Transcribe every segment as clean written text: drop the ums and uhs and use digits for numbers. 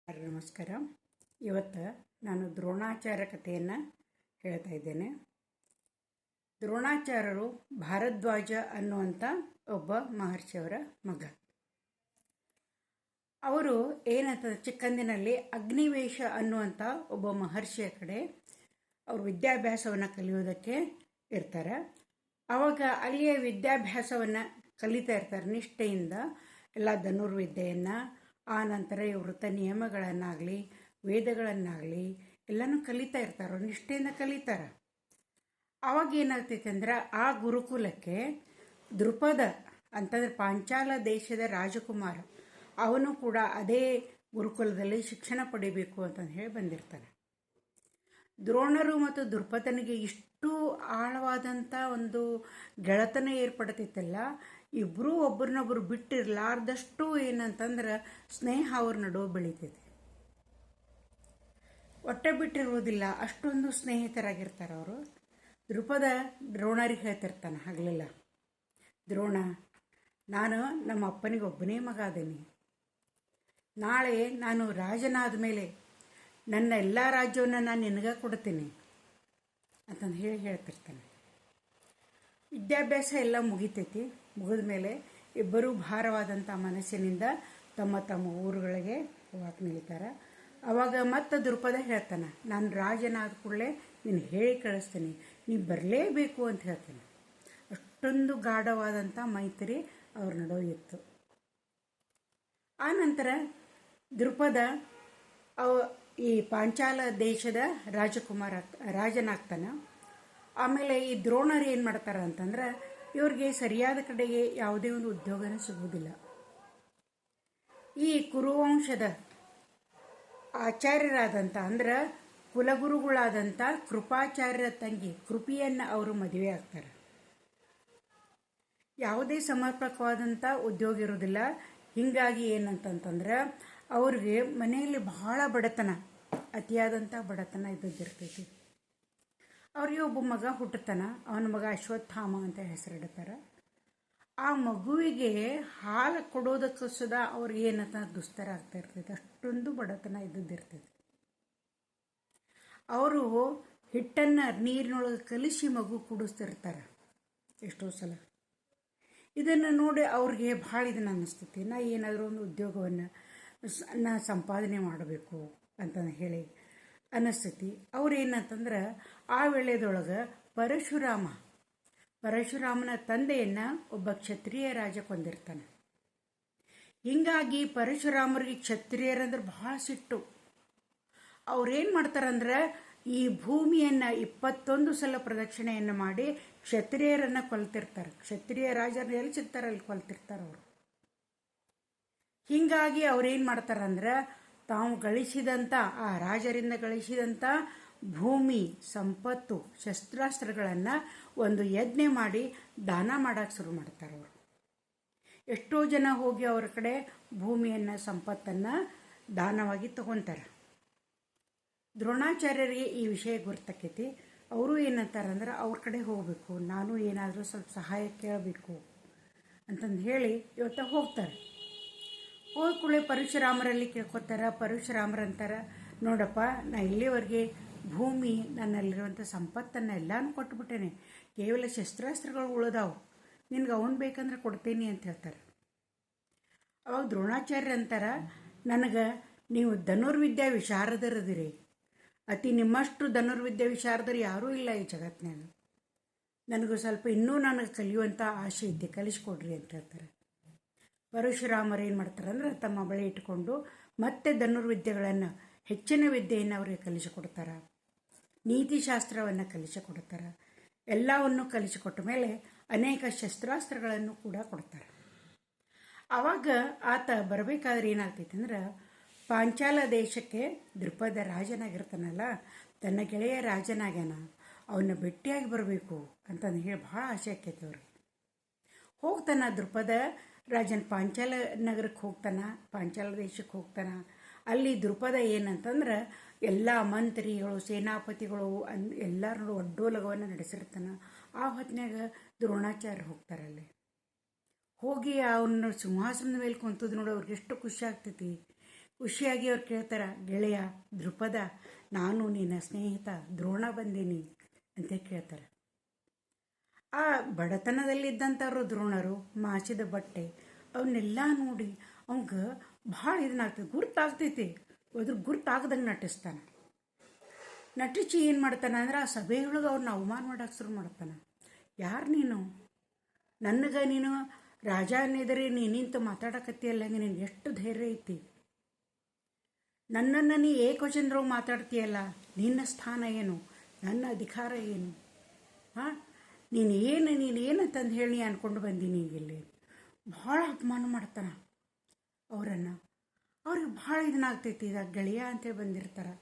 ನಮಸ್ಕಾರ. ಇವತ್ತು ನಾನು ದ್ರೋಣಾಚಾರ್ಯ ಕಥೆಯನ್ನು ಹೇಳ್ತಾ ಇದ್ದೇನೆ. ದ್ರೋಣಾಚಾರ್ಯರು ಭಾರದ್ವಾಜ ಅನ್ನುವಂಥ ಒಬ್ಬ ಮಹರ್ಷಿಯವರ ಮಗ. ಅವರು ಏನಂತ ಚಿಕ್ಕಂದಿನಲ್ಲಿ ಅಗ್ನಿವೇಶ ಅನ್ನುವಂಥ ಒಬ್ಬ ಮಹರ್ಷಿಯ ಕಡೆ ಅವರು ವಿದ್ಯಾಭ್ಯಾಸವನ್ನು ಕಲಿಯೋದಕ್ಕೆ ಇರ್ತಾರೆ. ಆವಾಗ ಅಲ್ಲಿಯ ವಿದ್ಯಾಭ್ಯಾಸವನ್ನು ಕಲಿತಾ ಇರ್ತಾರೆ ನಿಷ್ಠೆಯಿಂದ. ಎಲ್ಲ ಧನುರ್ವಿದ್ಯೆಯನ್ನು, ಆ ನಂತರ ವೃತ್ತ ನಿಯಮಗಳನ್ನಾಗಲಿ ವೇದಗಳನ್ನಾಗಲಿ ಎಲ್ಲನೂ ಕಲಿತಾ ಇರ್ತಾರೆ, ನಿಷ್ಠೆಯಿಂದ ಕಲಿತಾರೆ. ಆವಾಗ ಏನಾಗ್ತೈತೆ ಅಂದ್ರೆ ಆ ಗುರುಕುಲಕ್ಕೆ ದೃಪದ ಅಂತಂದ್ರೆ ಪಾಂಚಾಲ ದೇಶದ ರಾಜಕುಮಾರ, ಅವನು ಕೂಡ ಅದೇ ಗುರುಕುಲದಲ್ಲಿ ಶಿಕ್ಷಣ ಪಡಿಬೇಕು ಅಂತಂದು ಹೇಳಿ ಬಂದಿರ್ತಾನೆ. ದ್ರೋಣರು ಮತ್ತು ದೃಪದನಿಗೆ ಇಷ್ಟು ಆಳವಾದಂಥ ಒಂದು ಗೆಳತನ ಏರ್ಪಡ್ತೈತಲ್ಲ, ಇಬ್ಬರೂ ಒಬ್ರನ್ನೊಬ್ರು ಬಿಟ್ಟಿರ್ಲಾರ್ದಷ್ಟು ಏನಂತಂದ್ರೆ ಸ್ನೇಹ ಅವ್ರ ನಡುವೆ ಬೆಳಿತೈತಿ. ಹೊಟ್ಟೆ ಬಿಟ್ಟಿರುವುದಿಲ್ಲ, ಅಷ್ಟೊಂದು ಸ್ನೇಹಿತರಾಗಿರ್ತಾರೆ ಅವರು. ದೃಪದ ದ್ರೋಣರಿಗೆ ಹೇಳ್ತಿರ್ತಾನೆ ಹಗಲಿಲ್ಲ, ದ್ರೋಣ, ನಾನು ನಮ್ಮ ಅಪ್ಪನಿಗೆ ಒಬ್ಬನೇ ಮಗ ಅದೇನಿ. ನಾಳೆ ನಾನು ರಾಜನಾದ ಮೇಲೆ ನನ್ನ ಎಲ್ಲ ರಾಜ್ಯವನ್ನು ನಾನು ನಿನಗೆ ಕೊಡ್ತೀನಿ ಅಂತಂದು ಹೇಳ್ತಿರ್ತಾನೆ. ವಿದ್ಯಾಭ್ಯಾಸ ಎಲ್ಲ ಮುಗಿತೈತಿ. ಮುಗಿದ ಮೇಲೆ ಇಬ್ಬರೂ ಭಾರವಾದಂಥ ಮನಸ್ಸಿನಿಂದ ತಮ್ಮ ತಮ್ಮ ಊರುಗಳಿಗೆ ಹೋಗಕ್ಕೆ ನಿಲ್ತಾರೆ. ಅವಾಗ ಮತ್ತೆ ದೃಪದ ಹೇಳ್ತಾನೆ, ನಾನು ರಾಜನಾದ ಕೂಡಲೇ ನೀನು ಹೇಳಿ ಕಳಿಸ್ತೀನಿ, ನೀ ಬರಲೇಬೇಕು ಅಂತ ಹೇಳ್ತಾನೆ. ಅಷ್ಟೊಂದು ಗಾಢವಾದಂಥ ಮೈತ್ರಿ ಅವ್ರ ನಡುವೆ ಇತ್ತು. ಆ ನಂತರ ದೃಪದ ಈ ಪಾಂಚಾಲ ದೇಶದ ರಾಜನಾಗ್ತಾನೆ. ಆಮೇಲೆ ಈ ದ್ರೋಣರು ಏನು ಮಾಡ್ತಾರೆ ಅಂತಂದ್ರೆ, ಇವ್ರಿಗೆ ಸರಿಯಾದ ಕಡೆಗೆ ಯಾವುದೇ ಒಂದು ಉದ್ಯೋಗನೂ ಸಿಗುವುದಿಲ್ಲ. ಈ ಕುರುವಂಶದ ಆಚಾರ್ಯರಾದಂಥ ಅಂದ್ರೆ ಕುಲಗುರುಗಳಾದಂಥ ಕೃಪಾಚಾರ್ಯರ ತಂಗಿ ಕೃಪಿಯನ್ನು ಅವರು ಮದುವೆ ಆಗ್ತಾರೆ. ಯಾವುದೇ ಸಮರ್ಪಕವಾದಂಥ ಉದ್ಯೋಗ ಇರೋದಿಲ್ಲ. ಹೀಗಾಗಿ ಏನಂತಂತಂದ್ರೆ ಅವ್ರಿಗೆ ಮನೆಯಲ್ಲಿ ಬಹಳ ಬಡತನ, ಅತಿಯಾದಂಥ ಬಡತನ ಇದ್ದಿರ್ತೈತಿ. ಅವ್ರಿಗೆ ಒಬ್ಬ ಮಗ ಹುಟ್ಟುತ್ತಾನ. ಅವನ ಮಗ ಅಶ್ವತ್ಥಾಮ ಅಂತ ಹೆಸರಿಡ್ತಾರೆ. ಆ ಮಗುವಿಗೆ ಹಾಲು ಕೊಡೋದಕ್ಕೆ ಸುದಾ ಅವ್ರಿಗೆ ಏನಂತ ದುಸ್ತರ ಆಗ್ತಾ ಇರ್ತೈತಿ, ಅಷ್ಟೊಂದು ಬಡತನ ಇದ್ದಿರ್ತೈತಿ. ಅವರು ಹಿಟ್ಟನ್ನು ನೀರಿನೊಳಗೆ ಕಲಿಸಿ ಮಗು ಕುಡಿಸ್ತಿರ್ತಾರೆ ಎಷ್ಟೋ ಸಲ. ಇದನ್ನು ನೋಡಿ ಅವ್ರಿಗೆ ಭಾಳ ಇದನ್ನು ಅನ್ನಿಸ್ತೈತಿ, ನಾ ಏನಾದರೂ ಒಂದು ಉದ್ಯೋಗವನ್ನು ನಾ ಸಂಪಾದನೆ ಮಾಡಬೇಕು ಅಂತ ಹೇಳಿ ಅನ್ನಿಸ್ತೈತಿ. ಅವ್ರೇನಂತಂದ್ರೆ ಆ ವೇಳೆದೊಳಗೆ ಪರಶುರಾಮನ ತಂದೆಯನ್ನು ಒಬ್ಬ ಕ್ಷತ್ರಿಯ ರಾಜ ಕೊಂದಿರ್ತಾನೆ. ಹೀಗಾಗಿ ಪರಶುರಾಮರಿಗೆ ಕ್ಷತ್ರಿಯರಂದ್ರೆ ಬಹಳ ಸಿಟ್ಟು. ಅವ್ರೇನು ಮಾಡ್ತಾರಂದ್ರೆ ಈ ಭೂಮಿಯನ್ನು 21 ಸಲ ಪ್ರದಕ್ಷಿಣೆಯನ್ನು ಮಾಡಿ ಕ್ಷತ್ರಿಯರನ್ನು ಕೊಲ್ತಿರ್ತಾರೆ. ಕ್ಷತ್ರಿಯ ರಾಜರನ್ನ ಎಲ್ಲಿ ಸಿಗ್ತಾರೆ ಅಲ್ಲಿ ಕೊಲ್ತಿರ್ತಾರೆ ಅವರು. ಹೀಗಾಗಿ ಅವ್ರೇನು ಮಾಡ್ತಾರಂದ್ರೆ ತಾವು ಗಳಿಸಿದಂಥ ಆ ರಾಜರಿಂದ ಗಳಿಸಿದಂಥ ಭೂಮಿ ಸಂಪತ್ತು ಶಸ್ತ್ರಾಸ್ತ್ರಗಳನ್ನು ಒಂದು ಯಜ್ಞ ಮಾಡಿ ದಾನ ಮಾಡಕ್ಕೆ ಶುರು ಮಾಡ್ತಾರೆ ಅವರು. ಎಷ್ಟೋ ಜನ ಹೋಗಿ ಅವ್ರ ಕಡೆ ಭೂಮಿಯನ್ನು ಸಂಪತ್ತನ್ನು ದಾನವಾಗಿ ತಗೊತಾರೆ. ದ್ರೋಣಾಚಾರ್ಯರಿಗೆ ಈ ವಿಷಯ ಗುರ್ತಕ್ಕೈತಿ. ಅವರು ಏನಂತಾರಂದ್ರೆ ಅವ್ರ ಕಡೆ ಹೋಗಬೇಕು, ನಾನು ಏನಾದರೂ ಸ್ವಲ್ಪ ಸಹಾಯ ಕೇಳಬೇಕು ಅಂತಂದು ಹೇಳಿ ಇವತ್ತು ಹೋಗ್ತಾರೆ. ಹೋದ ಕೂಡಲೇ ಪರಶುರಾಮರಲ್ಲಿ ಕೇಳ್ಕೊತಾರ. ಪರಶುರಾಮರಂತಾರೆ, ನೋಡಪ್ಪ, ನಾ ಇಲ್ಲಿವರೆಗೆ ಭೂಮಿ ನನ್ನಲ್ಲಿರುವಂಥ ಸಂಪತ್ತನ್ನು ಎಲ್ಲಾನು ಕೊಟ್ಬಿಟ್ಟೇನೆ, ಕೇವಲ ಶಸ್ತ್ರಾಸ್ತ್ರಗಳು ಉಳಿದಾವು, ನಿನ್ಗೆ ಅವನು ಬೇಕಂದ್ರೆ ಕೊಡ್ತೀನಿ ಅಂತ ಹೇಳ್ತಾರೆ. ಅವಾಗ ದ್ರೋಣಾಚಾರ್ಯ ಅಂತಾರೆ, ನನಗೆ ನೀವು ಧನುರ್ವಿದ್ಯಾ ವಿಶಾರದರದಿರಿ, ಅತಿ ನಿಮ್ಮಷ್ಟು ಧನುರ್ವಿದ್ಯಾ ವಿಶಾರದರು ಯಾರೂ ಇಲ್ಲ ಈ ಜಗತ್ತಿನಾಗ. ನನಗೂ ಸ್ವಲ್ಪ ಇನ್ನೂ ನನಗೆ ಕಲಿಯುವಂಥ ಆಸೆ ಐತೆ, ಕಲಿಸ್ಕೊಡ್ರಿ ಅಂತ ಹೇಳ್ತಾರೆ. ಪರಶುರಾಮರು ಏನು ಮಾಡ್ತಾರೆ ಅಂದ್ರೆ ತಮ್ಮ ಬಳಿ ಇಟ್ಕೊಂಡು ಮತ್ತೆ ಧನುರ್ವಿದ್ಯೆಗಳನ್ನು, ಹೆಚ್ಚಿನ ವಿದ್ಯೆಯನ್ನು ಅವರಿಗೆ ಕಲಿಸಿಕೊಡ್ತಾರೆ. ನೀತಿಶಾಸ್ತ್ರವನ್ನು ಕಲಿಸಿಕೊಡ್ತಾರೆ. ಎಲ್ಲವನ್ನು ಕಲಿಸಿಕೊಟ್ಟ ಮೇಲೆ ಅನೇಕ ಶಸ್ತ್ರಾಸ್ತ್ರಗಳನ್ನು ಕೂಡ ಕೊಡ್ತಾರೆ. ಆವಾಗ ಆತ ಬರಬೇಕಾದ್ರೆ ಏನಾಗ್ತೈತೆ ಅಂದ್ರೆ, ಪಾಂಚಾಲ ದೇಶಕ್ಕೆ ದೃಪದ ರಾಜನಾಗಿರ್ತಾನಲ್ಲ, ತನ್ನ ಗೆಳೆಯ ರಾಜನಾಗ್ಯಾನ, ಅವನ್ನ ಭೇಟಿಯಾಗಿ ಬರಬೇಕು ಅಂತಂದು ಹೇಳಿ ಭಾಳ ಆಸೆ ಆಕೈತೆ ಅವ್ರಿಗೆ. ಹೋಗ್ತಾನ ದೃಪದ ರಾಜನ ಪಾಂಚಾಲ ನಗರಕ್ಕೆ ಹೋಗ್ತಾನ, ಪಾಂಚಾಲ ದೇಶಕ್ಕೆ ಹೋಗ್ತಾನ. ಅಲ್ಲಿ ದೃಪದ ಏನಂತಂದ್ರೆ ಎಲ್ಲ ಮಂತ್ರಿಗಳು ಸೇನಾಪತಿಗಳು ಎಲ್ಲರೂ ಒಡ್ಡೋಲಗವನ್ನು ನಡೆಸಿರ್ತಾನೆ. ಆ ಹೊತ್ತಿನಾಗ ದ್ರೋಣಾಚಾರ್ಯ ಹೋಗ್ತಾರಲ್ಲಿ. ಹೋಗಿ ಅವನ್ನ ಸಿಂಹಾಸನದ ಮೇಲೆ ಕುಂತದ್ದು ನೋಡಿ ಅವ್ರಿಗೆ ಎಷ್ಟು ಖುಷಿ ಆಗ್ತೈತಿ. ಖುಷಿಯಾಗಿ ಅವ್ರು ಕೇಳ್ತಾರ, ಗೆಳೆಯ ದೃಪದ, ನಾನು ನಿನ್ನ ಸ್ನೇಹಿತ ದ್ರೋಣ ಬಂದೀನಿ ಅಂತ ಕೇಳ್ತಾರೆ. ಆ ಬಡತನದಲ್ಲಿದ್ದಂಥವ್ರು ದ್ರೋಣರು ಮಾಚಿದ ಬಟ್ಟೆ ಅವನ್ನೆಲ್ಲ ನೋಡಿ ಅವಂಗೆ ಭಾಳ ಇದನ್ನಾಗ್ತದೆ, ಗುರ್ತಾಗ್ತೈತಿ. ಅದ್ರ ಗುರ್ತಾಗ್ದಂಗೆ ನಟಿಸ್ತಾನೆ. ನಟಿಸಿ ಏನು ಮಾಡ್ತಾನೆ ಅಂದ್ರೆ ಆ ಸಭೆಯೊಳಗೆ ಅವ್ರನ್ನ ಅವಮಾನ ಮಾಡಕ್ಕೆ ಶುರು ಮಾಡ್ತಾನೆ. ಯಾರು ನೀನು? ನನಗೆ ನೀನು ರಾಜನೆದರೆ ನೀನು ನಿಂತು ಮಾತಾಡಕತ್ತೀಯಲ್ಲ, ನೀನು ಎಷ್ಟು ಧೈರ್ಯ ಐತಿ? ನನ್ನನ್ನು ನೀ ಏಕವಚನದ್ರೊಳಗೆ ಮಾತಾಡ್ತೀಯಲ್ಲ, ನಿನ್ನ ಸ್ಥಾನ ಏನು? ನನ್ನ ಅಧಿಕಾರ ಏನು? ಹಾಂ, ನೀನೇನಂತಂದು ಹೇಳಿ ಅಂದ್ಕೊಂಡು ಬಂದೀನಿ ಇಲ್ಲಿ. ಭಾಳ ಅಪಮಾನ ಮಾಡ್ತಾನೆ ಅವರನ್ನು. ಅವ್ರಿಗೆ ಭಾಳ ಇದನ್ನಾಗ್ತೈತಿ. ಇದಾಗ ಗೆಳೆಯ ಅಂತೇಳಿ ಬಂದಿರ್ತಾರೆ.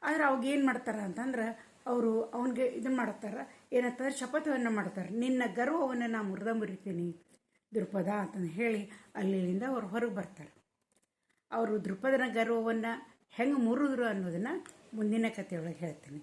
ಆದ್ರೆ ಅವಾಗೇನು ಮಾಡ್ತಾರೆ ಅಂತಂದ್ರೆ ಅವರು ಅವನಿಗೆ ಇದನ್ನು ಮಾಡ್ತಾರೆ, ಏನಂತಂದ್ರೆ ಶಪಥವನ್ನು ಮಾಡ್ತಾರೆ, ನಿನ್ನ ಗರ್ವವನ್ನು ನಾ ಮುರಿತೀನಿ ದೃಪದ ಅಂತಂದು ಹೇಳಿ ಅಲ್ಲಿಂದ ಅವ್ರು ಹೊರಗೆ ಬರ್ತಾರೆ. ಅವರು ದೃಪದನ ಗರ್ವವನ್ನು ಹೆಂಗೆ ಮುರಿದ್ರು ಅನ್ನೋದನ್ನು ಮುಂದಿನ ಕಥೆಯೊಳಗೆ ಹೇಳ್ತೀನಿ.